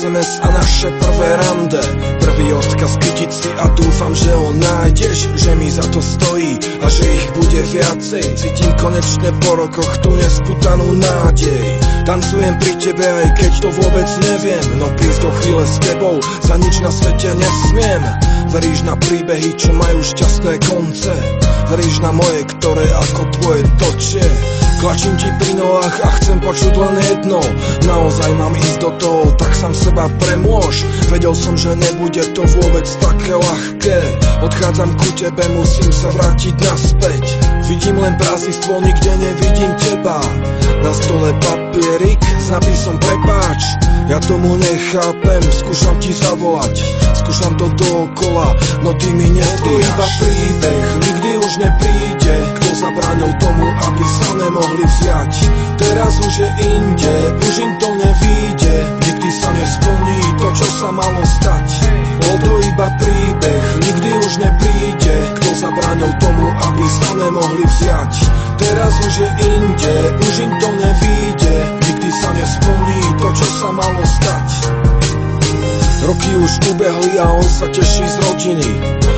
SMS a naše prvé rande. Prvý odkaz kytiť si a dúfam, že ho nájdeš, že mi za to stojí a že ich bude viacej. Cítim konečne po rokoch tú nesputanú nádej. Tancujem pri tebe, aj keď to vôbec neviem, no prísť do chvíle s tebou za nič na svete nesmiem. Veríš na príbehy, čo majú šťastné konce? Veríš na moje, ktoré ako tvoje točie? Klačím ti pri nohách a chcem počuť len jedno. Naozaj mám ísť do toho, tak sám seba premôž. Vedel som, že nebude to vôbec také ľahké. Odchádzam ku tebe, musím sa vrátiť naspäť. Vidím len prázdnstvo, nikde nevidím teba. Na stole papierik s nápisom prepáč. Ja tomu nechápem, skúšam ti zavolať, skúšam to dookola, no ty mi nedýchaš. Iba príbeh, nikdy už nepríde. Kto zabránil tomu, aby sa nemohli vziať? Teraz už je inde, už im to nevíde. Nikdy sa nesplní to, čo sa malo stať. Bol to iba príbeh, nikdy už nepríde. Kto zabránil tomu, aby sa nemohli vziať? Teraz už je inde, už im to nevíde. Nikdy sa nesplní to, čo sa malo stať. Roky už ubehli a on sa teší z rodiny.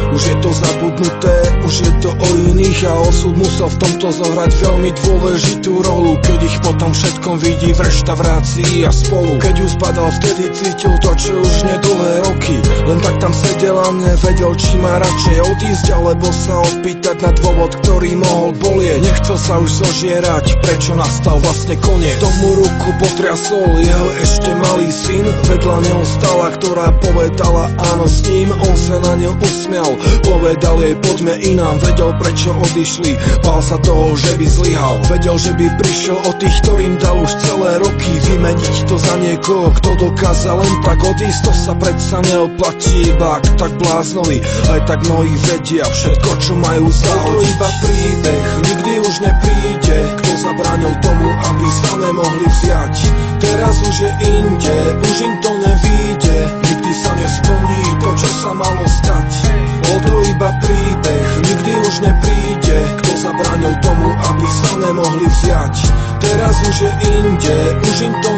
Už je to zabudnuté, už je to o iných a osud musel v tomto zohrať veľmi dôležitú rolu. Keď ich potom všetkom vidí v reštaurácii a spolu. Keď už padal, vtedy cítil to, čo už nedlhé roky. Len tak tam sedel a nevedel, či má radšej odísť alebo sa opýtať na dôvod, ktorý mohol bolieť. Nechcel sa už zožierať, prečo nastal vlastne koniec. Tomu ruku potriasol jeho ešte malý syn. Vedľa neho stala, ktorá povedala áno s ním. On sa na ňu usmial, povedal jej poďme inám. Vedel, prečo odišli, bál sa toho, že by zlyhal. Vedel, že by prišiel o tých, ktorým dal už celé roky. Vymeniť to za niekoho, kto dokázal len tak odísť. To sa predsa neoplatí, iba ak tak bláznovi. Aj tak mnohí vedia všetko, čo majú zahodiť. Iba príbeh, nikdy už nepríde. Kto zabránil tomu, aby sa nemohli vziať? Teraz už je inde, už im to nevíde. Nikdy sa nesplní to, čo sa malo stať. Bol to iba príbeh, nikdy už nepríde. Kto zabránil tomu, aby sa nemohli vziať? Teraz už je inde, už im to